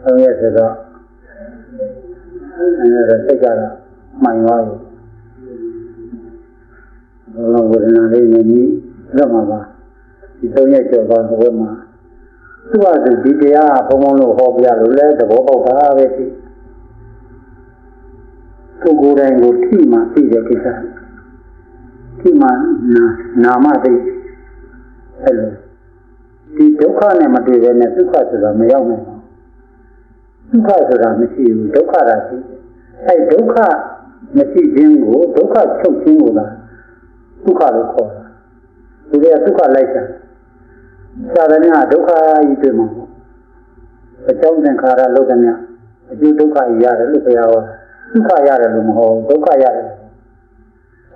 3 ရက်ဆိုတော့စိတ်ကတော့မှန်သွားပြီဘုရားဝေဒနာလေးနဲ့ညီတော့မှာပါဒီ3 ရက်ကျော်သွားဘုရားမှာသူ့ဟာသူဒီတရားဘုံဘုံလို့ဟောပြလို့လဲသဘောပေါက်တာပဲရှိသူကိုယ်တိုင်ကိုထိမှသိတဲ့ကိစ္စထိမှနာမသိအဲ့လိုဒီဒုက္ခနဲ့မတွေ့ဘဲနဲ့ဒုက္ခဆိုတာမရောက်နိုင်ဘူးဒုက္ခဆိုတာမရှိဘူးဒုက္ခတာရှိအဲ့ဒုက္ခမရှိခြင်းကိုဒုက္ခချုပ်ခြင်းကိုသာဒုက္ခလို့ခေါ်တာဒီကဒုက္ခလိုက်တာသာသနာဒုက္ခကြီးတွေ့မှာပေါ့အကြောင်းသင်္ခါရလောကမြအကျိုးဒုက္ခကြီးရတယ်လို့ဘုရားဟောဒုက္ခရတယ်လို့မဟုတ်ဒုက္ခရတယ်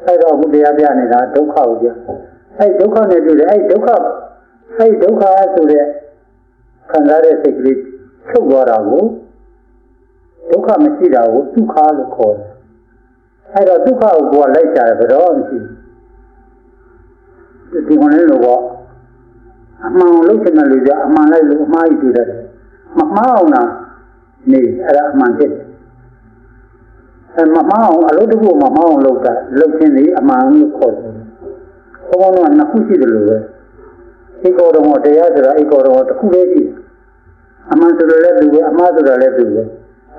အဲ့တော့ဘုရားပြနေတာဒုက္ခကိုပြအဲ့ဒုက္ခနဲ့တွေ့တယ်အဲ့ဒုက္ခဆိုတဲ့ခံစားတဲ့စိတ်ကလေးချုပ်သွားတာကိုဒုက္ခမရှိတာကိုဒုက္ခလို့ခေါ်တယ်အဲ့တော့ဒုက္ခကိုကိုယ်ကလိုက်ကြတယ်ဘယ်တော့မရှိဘူးဒီကောင်လေးလိုပေါ့အမှန်ကိုလုပ်ချင်တယ်လို့ကြာအမှန်လိုက်လို့အမှားကြီးတွေ့တယ်မမှားအောင်လားနေအဲ့ဒါအမှန်ဖြစ်တယ်အဲ့မမှားအောင်အလုပ်တစ်ခုမမှားအောင်လုပ်တာလုပ်ခြင်းဒီအမှန်လို့ခေါ်တယ်ဘုံဘုံကနှစ်ခုရှိတယ်လို့ပဲဧကောဓမောတရားဆိုတာဧကောဓမောတစ်ခုလေးရှိတယ်အမှန်ဆိုလည်းသူပဲအမှားဆိုလည်းသူပဲ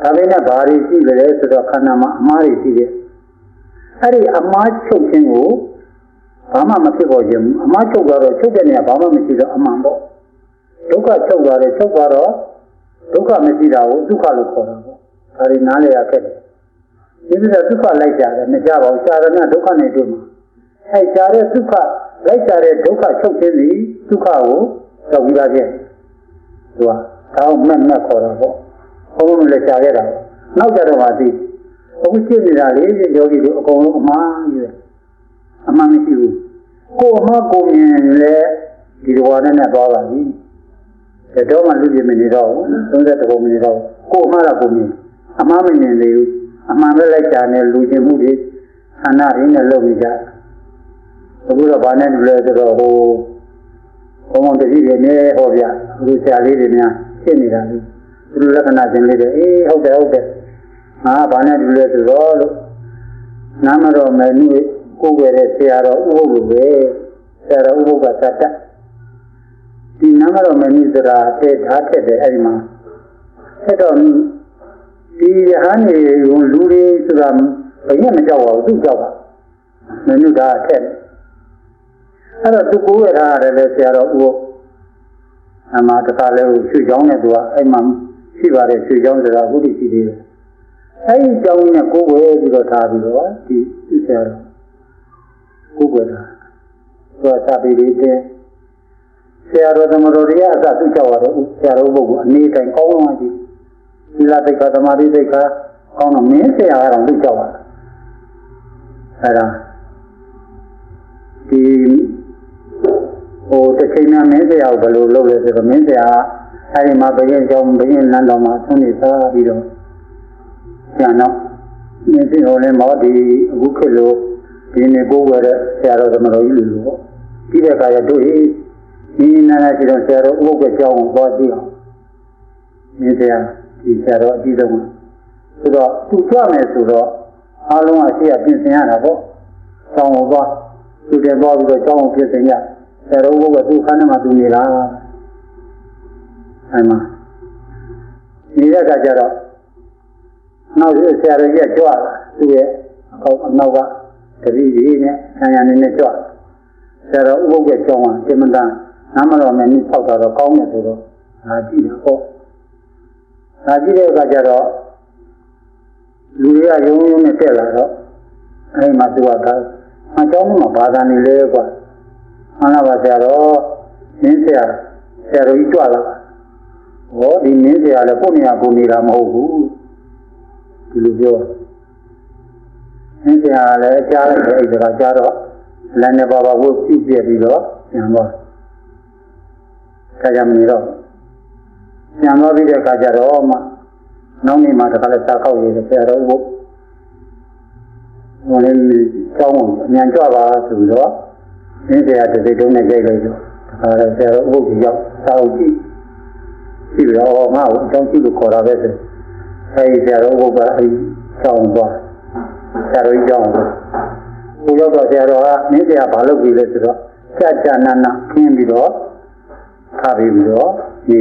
ဒါပေမဲ့ဘာတွေရှိလဲဆိုတော့ခန္ဓာမှာအမှားတွေရှိတယ်အဲ့ဒီအမှားချုပ်ခြင်းကိုဘာမှမဖြစ်ပေါ်ခြင်းအမှားချုပ်သွားတော့ချုပ်တဲ့နေရာဘာမှမရှိတော့အမှန်ပေါ့ဒုက္ခချုပ်သွားတယ်ချုပ်သွားတော့ဒုက္ခမရှိတာကိုဒုက္ခလို့ခေါ်တာပေါ့ဒါတွေနားလည်ရခဲ့တယ်ဒီလိုဒုက္ခလိုက်ကြတယ်မကြပါဘူးရှာရဏဒုက္ခနဲ့တွေ့မှာအဲရှာတဲ့ဒုက္ခလိုက်ကြတဲ့ဒုက္ခချုပ်ခြင်းသည်ဒုက္ခကိုရောက်ပြီးသားခြင်းသူကတောင်းမဲ့ခေါ်တာပေါ့ဘုံဘုံလည်းရှာခဲ့တာနောက်ကြတော့မှသိအခုရှင်းနေတာလေယောဂီတို့အကုန်လုံးအမှားကြီးပဲအမှန်မရှိဘူးကိုယ်မှကိုမြင်လဲဒီလိုဝါနဲ့သွားပါပြီတော့မှလူပြင်းနေတော့30ပုံနေတော့ကိုယ်မှတော့ကိုမြင်အမှားမမြင်သေးဘူးအမှန်ပဲလိုက်ကြတယ်လူချင်းမှုတွေခန္ဓာရင်းနဲ့လုပ်နေကြအခုတော့ဗာနဲ့လူလဲဆိုတော့ဟိုဘုံဘုံတတိတွေနဲ့ဟောပြလူဆရာလေးတွေများဖြစ်နေတာလေသူလက္ခဏာချင်းလေးတွေအေးဟုတ်တယ်ငါဗာနဲ့လူလဲဆိုတော့လို့နာမတော်မယ်နုကိုယ်ွယ်တဲ့ဆရာတော်ဥပုပ်လိုပဲဆရာတော်ဥပုပ်ကသတ္တဒီနာမတော်မယ်နုဆိုတာတဲ့ဓာတ်ထက်တယ်အဲ့ဒီမှာအဲ့တော့ဒီယဟန်နေလူတွေဆိုတာဘယ်နဲ့မကြောက်ပါဘူးသူကြောက်ပါမနုဓာတ်ထက်အဲ့တော့သူကိုယ်ရတာလည်းဆရာတော်ဥပုပ်အမှတခါလဲရွှေချောင်းနဲ့သူကအဲ့မှာရှိပါတယ်ရွှေချောင်းဆိုတာအခုတည်းရှိသေးတယ်အဲ့ဒီကြောင်းနဲ့ကိုယ်ွယ်ပြီးတော့ထားပြီးတော့ဒီဆရာတော်ကိုယ်ွယ်တာသူကစာပေလေးတဲ့ဆရာတော်သမတော်တွေကအစသူ့ကြောက်ရတော့ဆရာတော်ဘုရားအနေတိုင်းကောင်းကောင်းကြည့်သီလသိက္ခာသမာဓိသိက္ခာကောင်းတော့မင်းဆရာကတော့သူ့ကြောက်ရတာအဲ့ဒါဒီတစ်ချိန်မှမင်းဆရာကိုဘယ်လိုလုပ်လဲဆိုတော့မင်းဆရာအဲ့ဒီမှာဘယင်းကျောင်းဘယင်းလမ်းတော်မှာဆွနေစားပြီးတော့ကျန်တော့မင်းစီဟိုလည်းမောဒီအခုခေတ်လို့ဒီနေ့ကိုယ်ဝယ်တဲ့ဆရာတော်သမတော်ကြီးလူလို့ပြီးတဲ့အခါကျတို့ဒီနာနာရှိတော့ဆရာတော်ဥပုပ်ကကျောင်းကိုသွားကြည့်အောင်မင်းဆရာဒီဆရာတော်အကြီးဆုံးဆိုတော့သူကြွမယ်ဆိုတော့အားလုံးကရှေ့ကပြင်ဆင်ရတာပေါ့ကျောင်းကိုသွားသူတည်းသွားပြီးတော့ကျောင်းကိုပြင်ဆင်ရဆရာတော်ဥပုပ်ကသူ့ခန်းထဲမှာသူနေလားအဲ့မှာနေတဲ့အခါကျတော့နောက်ဆရာတော်ကြီးကကြွလာသူ့ရဲ့အနောက်ကတပည့်ကြီးနဲ့ဆံရနေနဲ့ကြွဆရာတော်ဥပုပ်ကကျောင်းကတင်မတန်းနားမတော်နဲ့နှိဖောက်တာတော့ကောင်းတယ်ဆိုတော့ဒါကြည့်တယ်ပေါ့ဒါကြည့်တဲ့အခါကျတော့လူတွေကယုံယုံနဲ့တက်လာတော့အဲ့မှာသူကအကျောင်းမှာဘာသာနေလဲကွာမှန်လားပါဆရာတော်မင်းဆရာတော်ကြီးကြွလာဟောဒီမင်းဆရာလည်းကိုယ့်နေရာကိုနေတာမဟုတ်ဘူးဒီလိုပြောမင်းဆရာလည်းကြားလိုက်တဲ့အဲ့ဒါကကြားတော့လမ်းနဲ့ပါပါဝုတ်ပြည့်ပြပြီးတော့ပြန်သွားဆရာမနေတော့ပြန်သွားပြီးတဲ့အခါကျတော့မှနောက်နေ့မှတခါလဲစာခောက်ရည်ဆရာတော်ဘုဟိုလည်းကျောင်းအမြန်ကြွပါဆိုပြီးတော့မင်းဆရာတစ်စိတ်တုံးနဲ့ကြိုက်လိုက်တော့တခါလဲဆရာတော်ဘုကြီးရောက်စာအုပ်ကြည့် ရှိပြီးတော့ငါ့ကိုအကြောင်းရှိလို့ခေါ်တာပဲဆိုအဲဒီဆရာတော်ဘုရားအဲဒီကြောင်းသွားဆရာတော်ကြီးကြောင်းဘုရားတော်ဆရာတော်ကမင်းဆရာဘာလုပ်ပြီးလဲဆိုတော့ကြာနာနာခင်းပြီးတော့ခါပြီးတော့နေ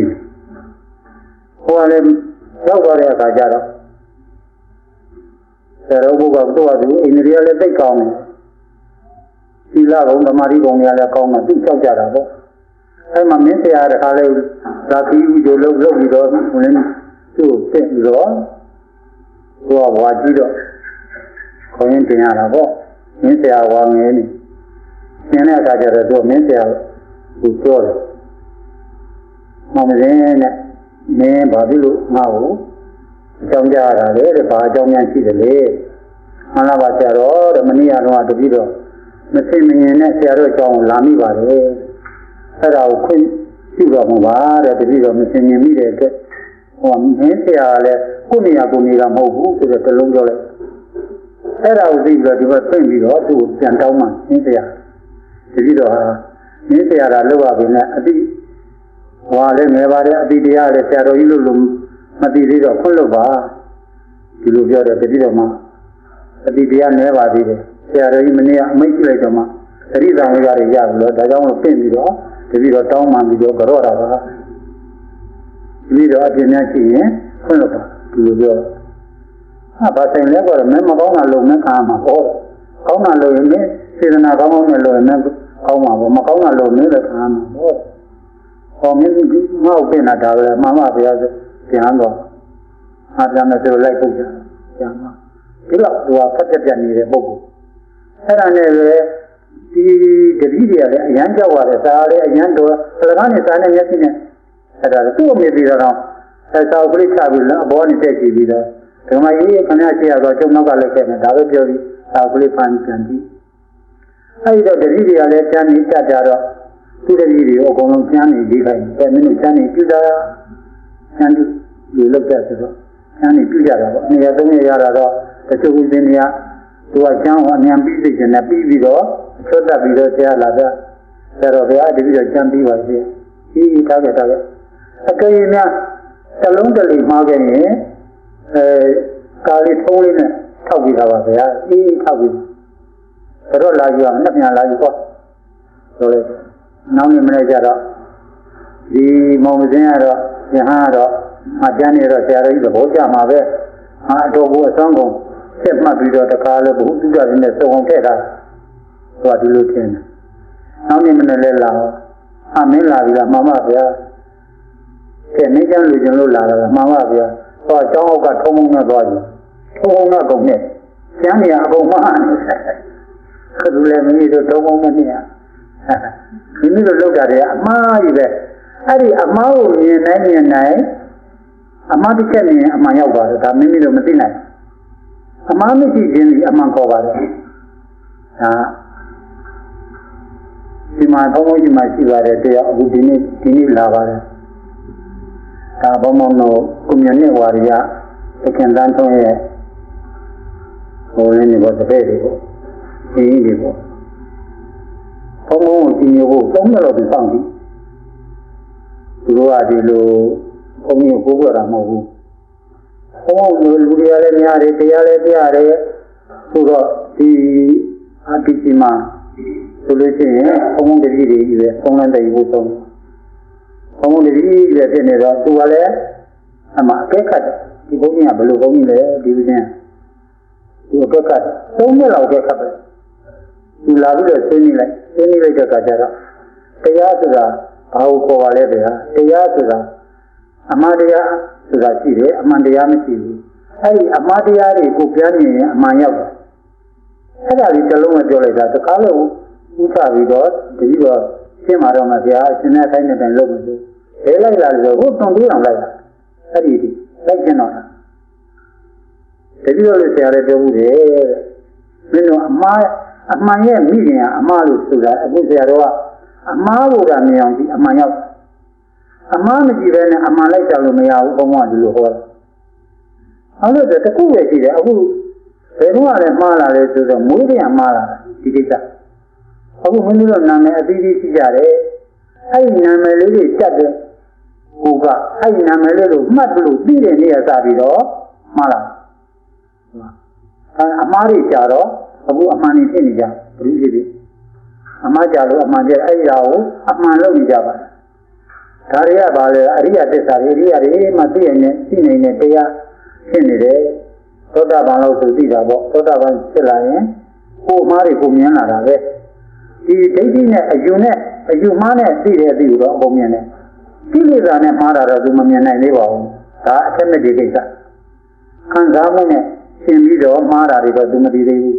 ဟိုကလည်းရောက်သွားတဲ့အခါကျတော့ဆရာတော်ဘုရားတော့သူအိန္ဒိယလည်းသိကောင်းတယ်သီလဘုံသမာဓိဘုံတွေလည်းကောင်းတော့သူကြောက်ကြတာပေါ့အဲမှာမင်းဆရာတခါလဲဇာတိဥဒ္ဒလုပ်ပြီးတော့ဟိုလည်းသူ့ကိုပြင့်ပြီးတော့ဟိုကဝါကြည့်တော့ခေါင်းရင်းတင်ရတာပေါ့မင်းဆရာဝါငယ်နေသင်တဲ့အခါကျတော့သူမင်းဆရာကိုပြောတယ်မမင်းနဲ့မင်းဘာဖြစ်လို့ငါ့ကိုအကြောင်းကြားရတာလေတဲ့ဘာအကြောင်းများရှိတယ်လေမှန်လားပါဆရာတော်တဲ့မနေ့ကတော့တပည့်တော်မသိမမြင်နဲ့ဆရာတော်အကြောင်းလာမိပါတယ်အဲ့ဒါကိုခွင့်ပြုတော်မူပါတဲ့တပည့်တော်မသိမြင်မိတဲ့အတွက်ဟိုမင်းဆရာလည်းကိုနေရာကိုနေတာမဟုတ်ဘူးဆိုတော့တလုံးပြောလိုက်အဲ့ဒါကိုသိပြီးတော့ဒီဘက်ပြင်ပြီးတော့သူ့ကိုပြန်တောင်းမှမင်းဆရာတပည့်တော်ဟာမင်းဆရာကလောက်ပါပြီနဲ့အတိဟွာလည်းငယ်ပါတယ်အတိတရားလည်းဆရာတော်ကြီးလို့မသိသေးတော့ခွင့်လို့ပါဒီလိုပြောတယ်တတိတော်မှာအတိတရားနည်းပါသေးတယ်ဆရာတော်ကြီးမနေ့ကအမိတ်ကြည့်လိုက်တော့မှသတိတံဝိရတွေရပြီလို့ဒါကြောင့်လို့ပြင်ပြီးတော့တတိတော်တောင်းမှပြီးတော့ကြော့တာပါဒီတော့အပြင်းများရှိရင်ခွင့်လို့ပါဒီလိုပြောဟာဘာဆိုင်လဲကတော့မင်းမကောင်းတာလို့မခံမှာဟောကောင်းတာလို့ရင်စေတနာကောင်းနဲ့လို့ရင်ကောင်းမှာပေါ့မကောင်းတာလို့မင်းလည်းခံမှာဟောဟောမင်းငါ့ကိုပြင်တာဒါပဲမှန်ပါဗျာဆိုပြန်တော့အားပြန်မယ်ဆိုလိုက်ပုတ်ကြပြန်မှာဒီတော့သူကဖတ်ပြနေတဲ့ပုဂ္ဂိုလ်အဲ့ဒါနဲ့ပဲဒီတတိတွေကလည်းအရန်ကြောက်ရတယ်ဒါလည်းအရန်တော့စလကားနဲ့စာနဲ့မျက်စိနဲ့အဲ့ဒါသူ့အမေပြီးတော့ဆက်ဆောက်ကလေးချပြီးတော့အဘောနဲ့တက်ကြည့်ပြီးတော့ဒီမှာရေးခဏရှိရတော့ကျုံနောက်ကလည်းခဲ့မယ်ဒါပဲပြောပြီးဆောက်ကလေးဖန်ပြန်ကြည့်အဲ့ဒီတော့တတိတွေကလည်းကျမ်းပြီးတတ်ကြတော့သူတတိတွေအကုန်လုံးကျမ်းနေပြီးခိုင်းတယ်မင်းတို့ကျမ်းနေပြုတာကျမ်းလူလောက်တဲ့ဆိုတော့ကျမ်းနေပြုကြတာပေါ့နေရာသုံးရရတာတော့တချို့ဦးစင်းတွေကသူကကျမ်းဟောအမြန်ပြီးသိကျင်တယ်ပြီးတော့ဆွတ်တက်ပြီးတော့ဆရာလာတာဆရာတော်ဘုရားတပည့်တော်ကျမ်းပြီးပါစေဒီထားခဲ့အကယ်၍များတလုံးတလိမှားခဲ့ရင်ကာလီထုံးလေးနဲ့ထောက်ပြီးတာပါဗျာထောက်ပြီးတော့လာကြည့်အောင်နှစ်ပြန်လာကြည့်ပေါ့ဆိုလေနောက်နေ့မနေ့ကျတော့ဒီမောင်မစင်းကတော့ယဟန်ကတော့အကျမ်းနေတော့ဆရာတော်ကြီးသဘောကျမှာပဲအတော်ကိုအဆောင်ကုန်ဆက်မှတ်ပြီးတော့တခါလဲဘုသူကြရင်းနဲ့စုံအောင်ထည့်တာဟိုကဒီလိုထင်တယ်နောက်နေ့မနေ့လဲလာမင်းလာပြီလားမှန်ပါဗျာကဲနေကျန်းလူကျင်လို့လာတာမှန်ပါဗျာဟောအကြောင်းအောက်ကထုံးုံနဲ့သွားပြီထုံးုံနဲ့ကုန်နဲ့ကျမ်းနေအကုန်မှခက်လို့လည်းမင်းတို့ထုံးုံနဲ့နေရမိမိတို့လောက်တာတွေအမှားကြီးပဲအဲ့ဒီအမှားကိုမြင်နိုင်အမှားတစ်ချက်မြင်အမှန်ရောက်ပါတယ်ဒါမိမိတို့မသိနိုင်အမှားမရှိခြင်းဒီအမှန်ခေါ်ပါတယ်ဒါဒီမှာဘုံဘုံကြီးမှရှိပါတယ်တရားအခုဒီနေ့လာပါတယ်ဒါဘုံဘုံတို့ကွန်မြူနစ်ဝါရီကတခင်တန်းထုံးရဲ့ဟိုလင်းနေပေါ့တပည့်တွေပေါ့ဒီတွေပေါ့ဘုံဘုံကိုကြည့်ရဖို့သုံးရတော့ဒီဆောင်ကြည့်သူတို့ကဒီလိုဘုံကြီးကိုကိုးကြတာမဟုတ်ဘူးဘုံဘုံလူတွေလည်းများတယ်တရားလည်းပြရတယ်ဆိုတော့ဒီအတိအမှဆိုလို့ရှိရင်ဘုံဘုံတတိတွေကြီးပဲဘုံလည်းတည်ဖို့သုံးဘုံဘုံတတိကြီးပဲဖြစ်နေတော့သူကလည်းအမှအကဲခတ်ဒီဘုံကြီးကဘယ်လိုဘုံကြီးလဲဒီလိုချင်းသူအကဲခတ်သုံးနှစ်လောက်အကဲခတ်ပဲသူလာပြီးတော့ဆွေးနွေးလိုက်တဲ့အခါကျတော့တရားဆိုတာဘာကိုခေါ်ပါလဲဗျာတရားဆိုတာအမှားတရားဆိုတာရှိတယ်အမှန်တရားမရှိဘူးအဲ့ဒီအမှားတရားတွေကိုပြန်မြင်ရင်အမှန်ရောက်တယ်အဲ့ဒါကြီးတစ်လုံးနဲ့ပြောလိုက်တာတခါလို့ဥထပြီးတော့ဒီတော့ရှင်းမှာတော့မှဗျာရှင်းတဲ့အတိုင်းနဲ့လုပ်မယ်ဆိုဘယ်လိုက်လာလို့ဟိုတုံပြီးအောင်လိုက်တာအဲ့ဒီလိုက်ကျင်တော့တာတတိယလို့ဆရာလည်းပြောမှုတယ်မင်းတို့အမှန်ရဲ့မိခင်ကအမှားလို့ဆိုတာအခုဆရာတော်ကအမှားကိုကမြင်အောင်ဒီအမှန်ရောက်အမှားမကြည့်ပဲနဲ့အမှန်လိုက်ကြလို့မရဘူးဘုံကဒီလိုဟောအဲ့လိုတခုပဲရှိတယ်အခုဘယ်တော့လည်းမှားလာလဲဆိုတော့မွေးပြန်မှားလာဒီကိစ္စအခုမင်းတို့နာမည်အသီးသီးရှိကြတယ်အဲ့ဒီနာမည်လေးတွေတက်တယ်ဟ ကိုကအဲ့နာမည်လေးလို့မှတ်လို့သိတဲ့နေရာစပြီးတော့မှားလားအမှားတွေကြတော့အခုအမှန်ကြီးဖြစ်နေကြဘူးဖြစ်ဖြစ်အမှားကြလို့အမှန်ကြအဲ့ဒါကိုအမှန်လုပ်နေကြပါဒါတွေကဘာလဲအရိယသစ္စာတွေအရိယတွေမှသိရင်လည်းသိနိုင်တဲ့တရားဖြစ်နေတယ်သောတာပန်လို့ဆိုသိတာပေါ့သောတာပန်ဖြစ်လာရင်ကိုယ်မှားတွေကိုမြင်လာတာပဲဒီဒိဋ္ဌိနဲ့အယူမှားနဲ့သိတဲ့အသိကိုတော့အကုန်မြင်တယ်ကိလေသာနဲ့မှားတာတော့သူမမြင်နိုင်သေးပါဘူးဒါအထက်မဲ့ဒီကိစ္စခံစားမှုနဲ့ရှင်းပြီးတော့မှားတာတွေတော့သူမသိသေးဘူး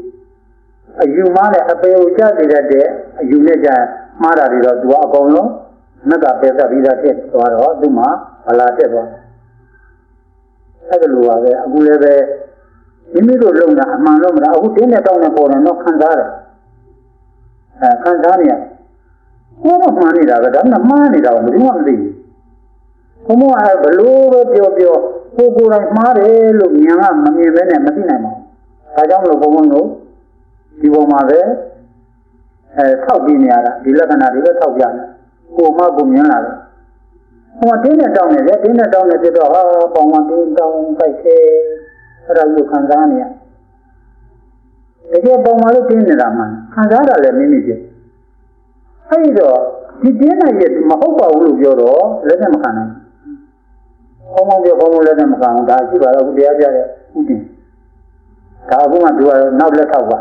အယူမှားနဲ့အပေကိုကြသိတဲ့အယူနဲ့ကြမှားတာတွေတော့သူကအကုန်လုံးနတ်ကပဲသက်ပြီးသားဖြစ်သွားတော့သူမှဗလာတက်သွားအဲ့ဒါလိုပါပဲအခုလည်းပဲမိမိတို့လုံတာအမှန်လို့မလားအခုတင်းနဲ့တောင်းနဲ့ပေါ်တယ်တော့ခံစားတယ်ခံစားနေရကိုယ်တော့မှားနေတာပဲဒါမှမှားနေတာကိုဘယ်သူမှမသိဘူးဘုံကဘလို့ပဲပြောကိုယ်တိုင်မှားတယ်လို့မြင်ကမမြင်ဘဲနဲ့မသိနိုင်ပါဘူးဒါကြောင့်မလို့ဘုံတို့ဒီပေါ်မှာပဲထောက်ပြီးနေရတာဒီလက္ခဏာတွေပဲထောက်ပြနေကိုမှကိုမြင်လာတယ်ဟိုတင်းနဲ့တောင်းနေတယ်တင်းနဲ့တောင်းနေပြတော့ဟာပေါင်မတင်းတောင်းပိုက်ခဲအဲ့ဒါကိုခံစားနေရတကယ်ပေါင်မလို့တင်းနေတာမှခံစားတာလည်းမိမိဖြစ်အဲ့တော့ဒီတင်းနဲ့ရမဟုတ်ပါဘူးလို့ပြောတော့လက်နဲ့မခံနိုင်ဘုံပြောဘုံလက်နဲ့မခံဘူးဒါရှိပါတော့တရားပြတဲ့ဥတည်ဒါအခုမှသူကနောက်လက်ထောက်ပါ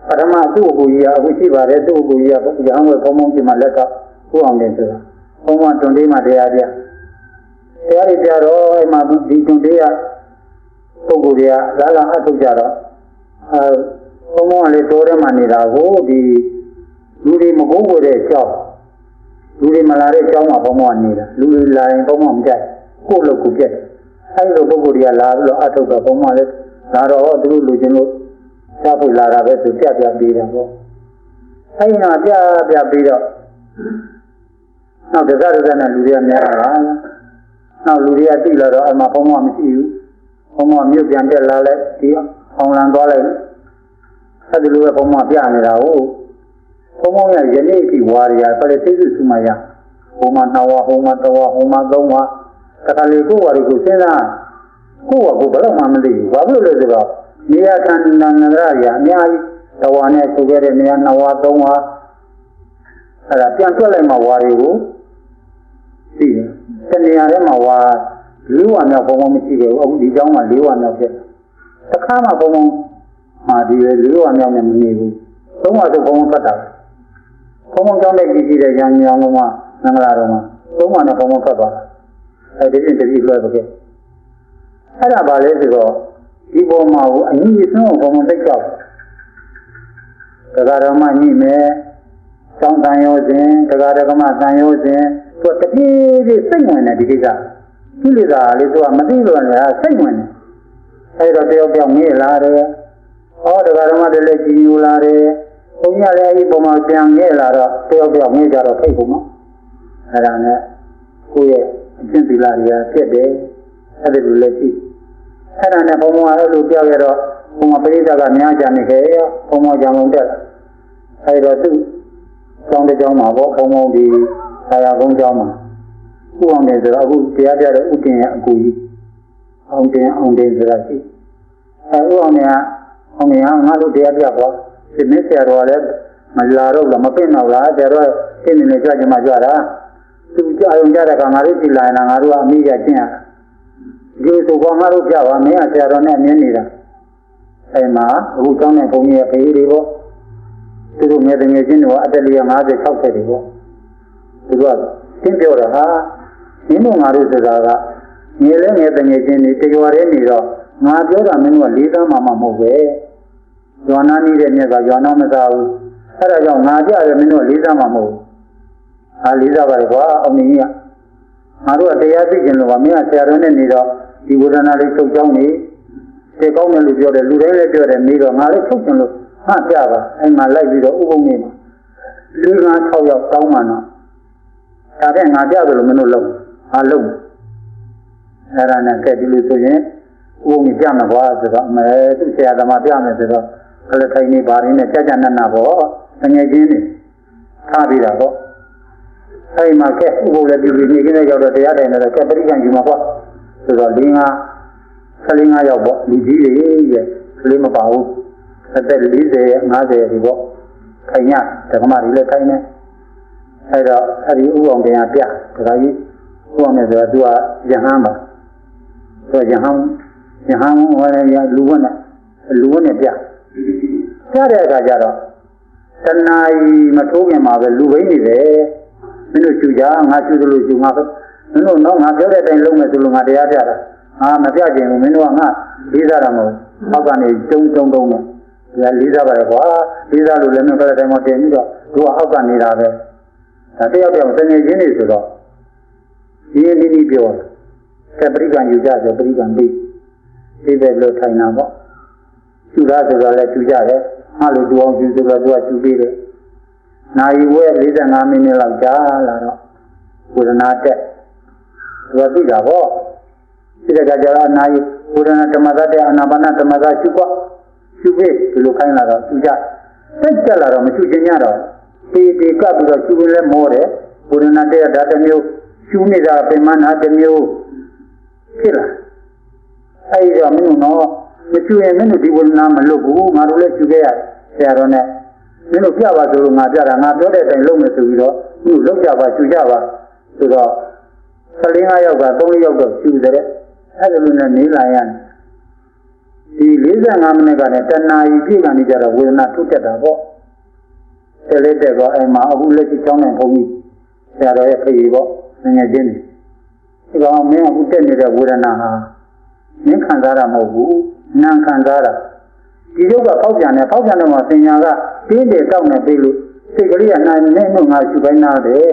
ပထမသူ့အကူကြီးကအခုရှိပါတယ်သူ့အကူကြီးကရဟန်းဝဲဘုံဘုံကြီးမှလက်ထောက်ကိုအောင်တယ်ဆိုတာဘုံဘတွန်တေးမှတရားပြတရားတွေပြတော့အဲ့မှာဒီတွန်တေးကပုဂ္ဂိုလ်တွေကလာအထုတ်ကြတော့ဘုံဘကလည်းတိုးထဲမှာနေတာကိုဒီလူတွေမကိုးကိုတဲ့အကြောင်းလူတွေမလာတဲ့အကြောင်းမှာဘုံဘကနေတာလူတွေလာရင်ဘုံဘမကြိုက်ကိုယ့်လို့ကိုပြက်အဲ့လိုပုဂ္ဂိုလ်တွေကလာပြီးတော့အထုတ်တော့ဘုံဘလည်းလာတော့သူတို့လူချင်းလို့စားဖို့လာတာပဲသူပြပြပေးတာပေါ့အဲ့ဒီတော့ပြပြီးတော့နောက်တစ်ခါနဲ့လူတွေကများတာနောက်လူတွေကတိလာတော့အမှဘုံဘမရှိဘူးဘုံဘမြို့ပြန်တက်လာလိုက်ဒီအောင်လံသွားလိုက်အဲ့ဒီလိုပဲဘုံဘပြနေတာဟုတ်ဘုံဘရဲ့ယနေ့ဒီဝါရီယာဆိုလေသိစုစုမှရဘုံမ2ဝါဘုံမ3ဝါဘုံမ3ဝါတခါလေကိုယ်ဝါရီကိုစဉ်းစားကိုယ့်ကဘယ်တော့မှမသိဘူးဘာဖြစ်လို့လဲဆိုတော့နေရာဌာနန္ဒရာရအများကြီးတဝါနဲ့ဆိုခဲ့တဲ့နေရာ2ဝါ3ဝါအဲ့ဒါပြန်ထွက်လိုက်မှဝါရီကိုသိတယ်တနေရာထဲမှာဝါ4ဝါမြောက်ဘုံဘမရှိခဲ့ဘူးအခုဒီကျောင်းမှာ4ဝါမြောက်ဖြစ်တခါမှဘုံမှာဒီ4ဝါမြောက်နဲ့မနေဘူး3ဝါဆိုဘုံဖတ်တာဘုံကျောင်းနဲ့ကြီးတဲ့ရန်ညောင်းကမင်္ဂလာတော်မှာ3ဝါနဲ့ဘုံဖတ်သွားတာအဲဒီပြင်တတိလွှဲပါခဲ့အဲ့ဒါပါလေဆိုတော့ဒီပေါ်မှာကိုအညီအဆုံးဘုံသိကြောက်တရားတော်မှညှိမယ်ကျောင်းတန်ရောစဉ်တရားတော်မှတန်ရောစဉ်သူတတိစိတ်ဝင်တယ်ဒီကိစ္စကိလေသာလေးသူကမသိလို့လည်းစိတ်ဝင်တယ်အဲ့တော့တယောက်ပြောင်းငေးလာတယ်ဟောတရားတော်မှတည်းလည်းကြည်ညိုလာတယ်ဘုန်းကြီးလည်းအဲ့ဒီပုံမှာပြန်ငေးလာတော့တယောက်ပြောင်းငေးကြတော့ဖိတ်ကုန်နော်အဲ့ဒါနဲ့ကိုယ့်ရဲ့အကျင့်သီလတွေကပြည့်တယ်အဲ့ဒီလိုလည်းရှိအဲ့ဒါနဲ့ဘုံဘအဲ့လိုပြောက်ရတော့ဘုံဘပရိသတ်ကများကြနေခဲ့ရောဘုံဘကြောင်လုံးတက်အဲ့တော့သူ့ကျောင်းတစ်ကျောင်းမှာပေါ့ဘုံဘဒီဆရာဘုံကျောင်းမှာဥအောင်တယ်ဆိုတော့အခုတရားပြတဲ့ဥတင်ရဲ့အကူကြီးအောင်တင်ဆိုတာရှိဥအောင်เนี่ยအောင်เนี่ยငါတို့တရားပြပေါ့ဒီမင်းဆရာတော်လည်းမလာတော့လားမပင့်တော့လားဆရာတော်ရှင်းနေကြကြမှာကြတာသူကြအောင်ကြတဲ့ကငါတို့ကြည်လာရင်ငါတို့ကအမိရကျင့်ရဒီဆိုကောငါတို့ပြပါမင်းဆရာတော်နဲ့မြင်နေတာအဲ့မှာအခုကျောင်းနဲ့ဘုံကြီးရဲ့ဖေးတွေပေါ့သူတို့ငယ်ငယ်ချင်းတွေကအတက်လေး50 60တွေပေါ့သူတို့ကသင်ပြောတာဟာမင်းတို့ငါတို့ဆိုတာကငယ်လဲငယ်တငယ်ချင်းတွေတကြွားရဲနေတော့ငါပြောတာမင်းတို့ကလေးသားမှမဟုတ်ပဲရွာနာနေတဲ့မြက်ကရွာနာမစားဘူးအဲ့ဒါကြောင့်ငါကြတယ်မင်းတို့ကလေးသားမှမဟုတ်ဘူးဟာလေးသားပါလေကွာအောင်ကြီးကငါတို့ကတရားသိကျင်လို့ပါမင်းကဆရာတော်နဲ့နေတော့ဒီဝေဒနာလေးချုပ်ကြောင်းနေသိကောင်းတယ်လို့ပြောတယ်လူတိုင်းလည်းပြောတယ်နေတော့ငါလည်းချုပ်ကျင်လို့ဟာပြပါအဲ့မှာလိုက်ပြီးတော့ဥပုံနေမှာလူက6ယောက်တောင်းမှတော့ဒါတဲ့ငါပြတယ်လို့မင်းတို့လုံးဟာလုံးအဲ့ဒါနဲ့ကဲဒီလိုဆိုရင်ဥပုံကြီးပြမှာကွာဆိုတော့မဲသူ့ဆရာသမားပြမယ်ဆိုတော့ကလထိုင်နေပါရင်းနဲ့ကြာကြာနတ်နာပေါ့ငငယ်ချင်းနေထားပြီးတာပေါ့ အဲ့မှာကဲဥပုပ်လည်းပြုပြီးနေခင်းနဲ့ရောက်တော့တရားတိုင်တော့ကဲပရိက္ခယူမှာပေါ့ဆိုတော့၄-၅ယောက်ပေါ့လူကြီးတွေရဲ့ကလေးမပါဘူးအသက်40 50ဒီပေါ့ခိုင်ညဓမ္မတွေလည်းခိုင်နေအဲ့တော့အဲ့ဒီဥအောင်တရားပြဒါကြီးဥအောင်နဲ့ဆိုတော့သူကယဟန်ပါသူကယဟန်ဟောရလူဝတ်နဲ့ပြတဲ့အခါကျတော့တဏှာကြီးမထိုးခင်မှာပဲလူဘိန်းနေတယ်မင်းတို့ကျူကြငါကျူတယ်လို့ကျူငါပဲမင်းတို့တော့ငါပြောတဲ့အတိုင်းလုပ်မယ်ဆိုလို့ငါတရားပြတာငါမပြခြင်းဘူးမင်းတို့ကငါလေးစားတာမဟုတ်အောက်ကနေတုံးနဲ့ဒါလေးစားပါလေကွာလေးစားလို့လည်းမပြောတဲ့အတိုင်းမတင်ပြီးတော့သူကအောက်ကနေနေတာပဲဒါတယောက်တည်းတငယ်ချင်းတွေဆိုတော့ဒီနည်းပြောတယ်ပရိက္ခယူကြဆိုပရိက္ခပြီးပဲလို့ထိုင်တာပေါ့ကျူတာဆိုတော့လည်းကျူကြတယ်ဟာလို့တူအောင်ကျူဆိုတော့သူကကျူပြီးတယ်နာယီဝဲ45မိနစ်လောက်ကြာလာတော့ဝေဒနာတက်သူကသိတာပေါ့ဒီကကြတော့နာယီဝေဒနာဓမ္မသတ်တဲ့အနာပါနဓမ္မသရှုပေါ့ရှုပြီးဒီလိုခိုင်းလာတော့ကျူကြတက်ကြလာတော့မကျူခြင်းရတော့ဒီကပ်ပြီးတော့ကျူပြီးလဲမောတယ်ဝေဒနာတက်တာတစ်မျိုးကျူနေတာပင်မနာတစ်မျိုးဖြစ်လာအဲဒီတော့မင်းတို့တော့မကျူရင်မင်းတို့ဒီဝေဒနာမလွတ်ဘူးငါတို့လည်းကျူခဲ့ရဆရာတော်နဲ့မင်းတို့ပြပါဆိုလို့ငါပြတာငါပြောတဲ့အတိုင်းလုပ်မယ်ဆိုပြီးတော့သူ့လုပ်ကြပါကျူကြပါဆိုတော့15 ယောက်က3 ယောက်တော့ကျူတယ်အဲ့ဒါလိုနဲ့နေလာရဒီ45မိနစ်ကလည်းတဏှာကြီးပြည့်ကနေကြတော့ဝေဒနာထုတ်တက်တာပေါ့တယ်လေးတက်တော့အဲ့မှာအခုလက်ရှိကျောင်းနိုင်ဘုန်းကြီးဆရာတော်ရဲ့ခရီးပေါ့ငယ်ချင်းဒီကောင်မင်းအခုတက်နေတဲ့ဝေဒနာဟာမင်းခံစားတာမဟုတ်ဘူးနာခံစားတာဒီရုပ်ကပေါက်ပြန်တယ်ပေါက်ပြန်တော့မှပညာကတင်းတယ်တောက်နေပြီလို့စိတ်ကလေးကနိုင်နေနှုတ်ငါရှုပိုင်းနာတယ်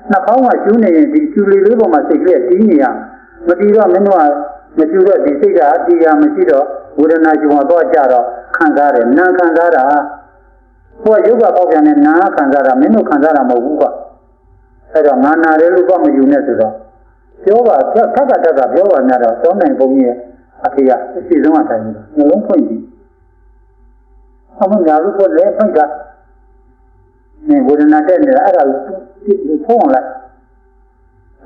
နှာခေါင်းကကျူးနေရင်ဒီကျူလေးလေးပေါ်မှာစိတ်ကလေးတီးနေရမတီးတော့မင်းတို့ကမကျူတော့ဒီစိတ်ကအတီးရမရှိတော့ဝေဒနာရှင်တော့ကြတော့ခံစားတယ်နာခံစားတာဟိုကရုပ်ကပေါက်ပြန်တယ်နာခံစားတာမင်းတို့ခံစားတာမဟုတ်ဘူးကွအဲ့တော့ငါနာတယ်လို့ကမယူနဲ့ဆိုတော့ပြောပါထက်ကပြောပါများတော့သောနိုင်ဘုန်းကြီးရဲ့အဖေကအစီဆုံးအတိုင်းနှလုံးဖွင့်ကြည့်အမှန်များလို့ကိုလည်းဖွင့်တာနေဝေဒနာတက်နေတာအဲ့ဒါကိုဖုံးလိုက်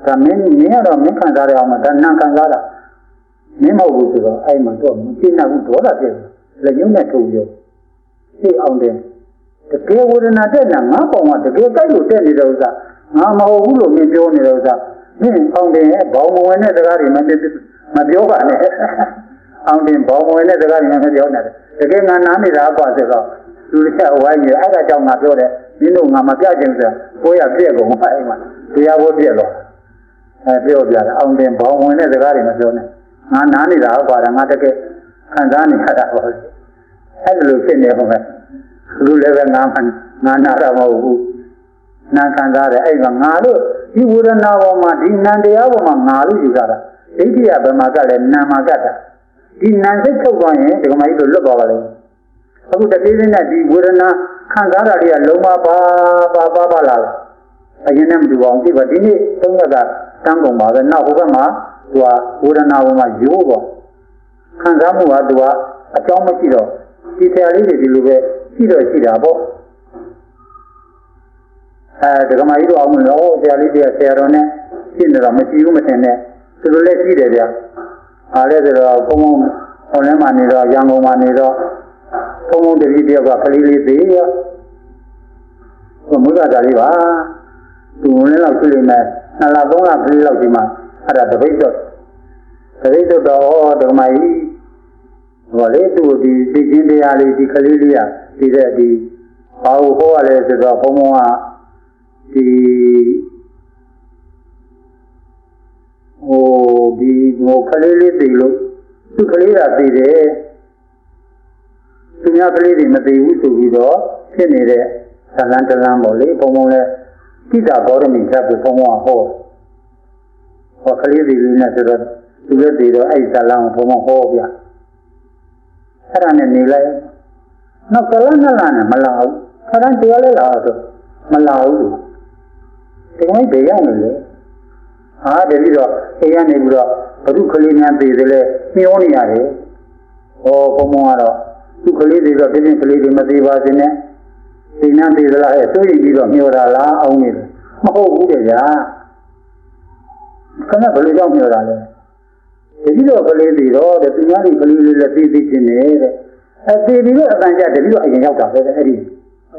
ဒါမင်းကတော့မင်းခံစားရအောင်ဒါနာခံစားတာမင်းမဟုတ်ဘူးဆိုတော့အဲ့မှာတော့မသိနိုင်ဘူးဒေါသပြည့်လက်ညှိုးနဲ့ထုတ်ရောသိအောင်တယ်တကယ်ဝေဒနာတက်တာငါပေါ့ကတကယ်ကြိုက်လို့တက်နေတဲ့ဥစ္စာငါမဟုတ်ဘူးလို့မင်းပြောနေတဲ့ဥစ္စာမင်းအောင်တယ်ဘောင်မဝင်တဲ့စကားတွေမပြောပါနဲ့အောင်တယ်ဘောင်မဝင်တဲ့စကားတွေမပြောနဲ့တကယ်ငါနားနေတာကွာဆိုတော့လူတစ်ချက်ဝိုင်းရအဲ့ဒါကြောင့်ငါပြောတယ်မင်းတို့ငါမပြခြင်းဆိုကိုရပြည့်ကုန်ပါအဲ့မှာတရားဘောပြည့်တော့ပြောပြတယ်အောင်တယ်ဘောင်ဝင်တဲ့စကားတွေမပြောနဲ့ငါနားနေတာကွာငါတကယ်ခံစားနေရတာပေါ့အဲ့လိုဖြစ်နေဟုတ်မယ်လူလည်းပဲငါနာတာမဟုတ်ဘူးနာခံစားတယ်အဲ့ကငါတို့ဒီဝေဒနာပေါ်မှာဒီနံတရားပေါ်မှာငါလို့ယူကြတာဒိဋ္ဌိယဘယ်မှာကလည်းနာမှာကတာဒီနံစိတ်ထုတ်သွားရင်ဒီကမကြီးတို့လွတ်သွားပါလိမ့်အခုတတိယနဲ့ဒီဝေဒနာခံစားတာတွေကလုံးဝပါလာတယ်အရင်နဲ့မတူအောင်ဒီပါဒီနေ့သုံးရက်ကတန်းကုန်ပါပဲနောက်ဟိုဘက်မှာသူကဝေဒနာပေါ်မှာရိုးပေါ်ခံစားမှုကသူကအကြောင်းမရှိတော့ဒီဆရာလေးတွေဒီလိုပဲရှိတာပေါ့ဒီကမကြီးတို့အောင်မလို့ဆရာလေးတွေကဆရာတော်နဲ့ရှင်းနေတော့မရှိဘူးမထင်နဲ့သူတို့လည်းရှိတယ်ဗျာအားလည်းဆိုတော့ဘုံဟိုလမ်းမှာနေတော့ရန်ကုန်မှာနေတော့ဘုံတတိတယောက်ကကလေးလေးသေးရောဟိုမုဒ္ဒတာလေးပါသူလည်းတော့တွေ့နေမယ်2 လ 3 လကလေးလောက်ဒီမှာအဲ့ဒါတပိတ်တော့ဒီကမကြီးဟောလေသူဒီသိချင်းတရားလေးဒီကလေးလေးကဒီတဲ့ဒီဘာလို့ဟောရလဲဆိုတော့ဘုံကဒီကလေးလေးသိလို့သူကလေးကသိတယ်သူများကလေးတွေမသိဘူးဆိုပြီးတော့ဖြစ်နေတဲ့ဇလန်းတလန်းပေါ့လေဘုံလဲတိတာဘောရမီဓာတ်ကိုဘုံကဟောကလေးတွေနဲ့ဆိုတော့သူလည်းသိတော့အဲ့ဇလန်းကိုဘုံဟောပြအဲ့ဒါနဲ့နေလိုက်နောက်ဇလန်းနဲ့မလာဘူးခဏတရားလဲလာတော့မလာဘူးဒီကိစ္စရောက်နေလေဟာတတိတော့အိမ်ကနေပြီးတော့ဘုသူကလေးများသေးတယ်လေမျောနေရတယ်ဟောဘုံကတော့သူကလေးတွေတော့တင်းကလေးတွေမသေးပါစေနဲ့အိမ်နဲ့သေးသလားဟဲ့စိုးရိမ်ပြီးတော့မျောတာလားအောင်နေတယ် မဟုတ်ဘူးတဲ့ဗျာခဏဘယ်လိုကြောင့်ပြောတာလဲတတိတော့ကလေးတွေတော့တဲ့သူများတွေကလေးလေးလည်းသိသိချင်းနေတဲ့သေပြီးတော့အတန်ကြတတိတော့အရင်ရောက်တာပဲအဲ့ဒီ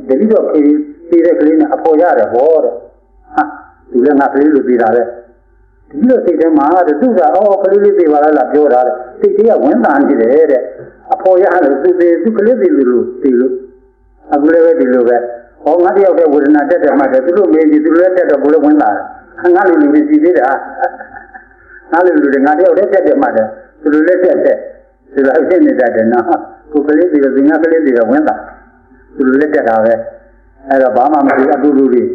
တတိတော့ခေးသေးတဲ့ကလေးနဲ့အဖော်ရတယ်ဟောတဲ့ဟာသူလည်းငါကလေးလိုသေးတာပဲတတိတော့စိတ်ထဲမှာတဲ့သူကကလေးလေးသေးပါလားပြောတာတဲ့စိတ်ကြီးကဝင်တာနေတယ်တဲ့အဖော်ရတယ်သူကလေးသေးလို့အခုလည်းပဲဒီလိုပဲဟောငါတယောက်တည်းဝေဒနာတက်တယ်မှတယ်သူတို့မေးကြည့်သူလည်းတက်တော့ဘုလည်းဝင်လာတယ်ငါလူလူကြီးသေးတာငါလူလူတွေငါတယောက်တည်းတက်တယ်မှတယ်သူတို့လည်းတက်တယ်ဒီလိုအဖြစ်နေတတ်တယ်နော်ကိုကလေးတွေကငါကလေးတွေကဝင်လာသူတို့လည်းတက်တာပဲအဲ့တော့ဘာမှမဖြစ်အတူတူလေး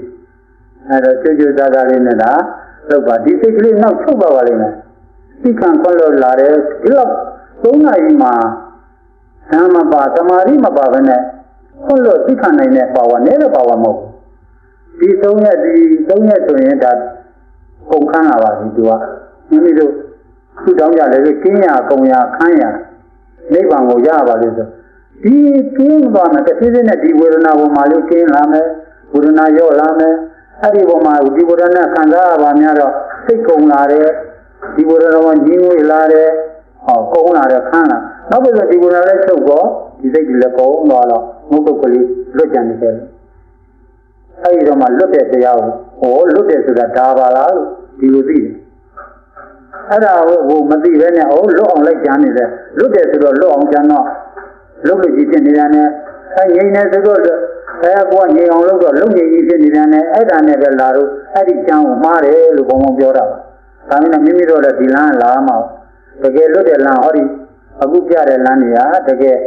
အဲ့တော့ကျွတ်သားသားလေးနဲ့လားလောက်ပါဒီစိတ်ကလေးနောက်ချုပ်ပါပါလိမ့်မယ်သိခံခွင့်လို့လာတယ်ဒီလောက်3နာရီမှာဓမ္မပါသမာဓိမပါဘဲနဲ့ခွင့်လို့သိခံနိုင်တဲ့ပါဝါနဲ့တော့ပါဝါမဟုတ်ဒီ3ရက်ဆိုရင်ဒါကုန်ခန်းလာပါပြီသူကမိမိတို့သူ့တောင်းကြတယ်ကင်းရကုံရခန်းရနိဗ္ဗာန်ကိုရပါလိမ့်ဆိုဒီကင်းသွားမယ်တစ်စိစိနဲ့ဒီဝေဒနာပေါ်မှာလေးကင်းလာမယ်ဝေဒနာရော့လာမယ်အဲ့ဒီပေါ်မှာဒီဝေဒနာခံစားရပါများတော့စိတ်ကုန်လာတယ်ဒီဝေဒနာကညီငွေလာတယ်ကုန်လာတယ်ခန်းလာနောက်ပြီးတော့ဒီဝေဒနာလည်းချုပ်တော့ဒီစိတ်ကြီးလည်းကုန်သွားတော့ငုတ်တုတ်ကလေးလွတ်ကြနေတယ်အဲ့ဒီတော့မှလွတ်တဲ့တရားကိုလွတ်တယ်ဆိုတာဒါပါလားလို့ဒီလိုသိတယ်အဲ့ဒါကိုမသိဘဲနဲ့လွတ်အောင်လိုက်ကြနေတယ်လွတ်တယ်ဆိုတော့လွတ်အောင်ကြတော့လွတ်လို့ကြီးဖြစ်နေတာနဲ့ငြိမ်နေဆိုတော့ကိုကငြိမ်အောင်လုပ်တော့လုံငြိမ်ကြီးဖြစ်နေတာနဲ့အဲ့ဒါနဲ့ပဲလာတော့အဲ့ဒီကျမ်းကိုမှားတယ်လို့ဘုံဘုံပြောတာပါဒါမှမဟုတ်မိမိတို့လည်းဒီလမ်းလာမှာတကယ်လွတ်တဲ့လမ်းဟောဒီအခုပြတဲ့လမ်းနေရတကယ်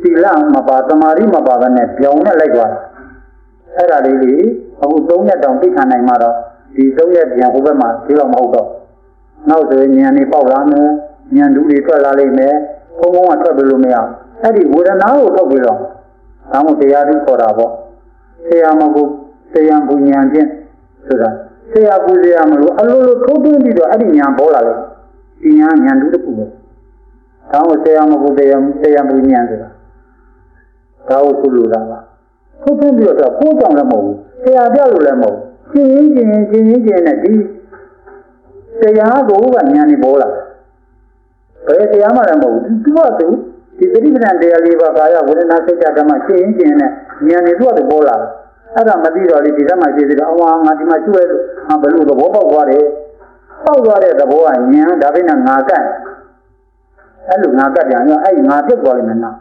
သီလမပါသမာဓိမပါဘဲနဲ့ပြောင်းနဲ့လိုက်သွားတာအဲ့ဒါလေးကြီးအခု3ရက်တောင်သိခံနိုင်မှာတော့ဒီ3ရက်ပြန်ဟိုဘက်မှာဒီတော့မဟုတ်တော့နောက်ဆိုရင်ဉာဏ်နေပေါက်လာမယ်ဉာဏ်ဓုတွေထွက်လာလိမ့်မယ်ဘုံဘုံကထွက်ပြီးလို့မရအဲ့ဒီဝေဒနာကိုထုတ်ပြီးတော့ဒါမှတရားဓုခေါ်တာပေါ့ဆရာမဟုတ်ဆရာဘုဉာဏ်ဖြင့်ဆိုတာဆရာပူဆရာမလို့အလိုလိုထုတ်သွင်းပြီးတော့အဲ့ဒီဉာဏ်ပေါ်လာလို့ဒီဉာဏ်ဓုတစ်ခုပဲဒါမှဆရာမဟုတ်ဆရာဘုဉာဏ်ဆိုတာဒါကိုဆိုလိုတာပါထုတ်သွင်းပြီးတော့ပိုးကြောင်လည်းမဟုတ်ဘူးဆရာပြလို့လည်းမဟုတ်ဘူးရှင်းချင်းနဲ့ဒီတရားကိုကဉာဏ်နဲ့ပေါ်လာတယ်ဘယ်တရားမှလည်းမဟုတ်ဘူးသူကသူဒီသတိပဋ္ဌာန်တရား၄ပါးကာယဝေဒနာစိတ်ဓမ္မရှင်းချင်းနဲ့ဉာဏ်နဲ့သူကသူပေါ်လာတယ်အဲ့ဒါမသိတော့လေဒီဓမ္မရှိသေးတော့ငါဒီမှာကျွဲလို့ဘယ်လိုသဘောပေါက်သွားတယ်ပေါက်သွားတဲ့သဘောကဉာဏ်ဒါပေမဲ့ငါကတ်အဲ့လိုငါကတ်ပြန်ရောအဲ့ငါပြတ်သွားလိမ့်မယ်နော်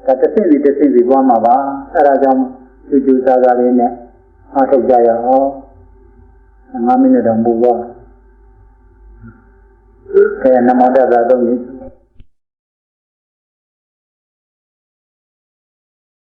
ဒါတစ်စိမ့်စီသွားမှာပါအဲ့ဒါကြောင့်ကျူးစားစားလေးနဲ့အားထုတ်ကြရအောင်5မိနစ်တော့ပူသွားနမောတ္တသာသုံး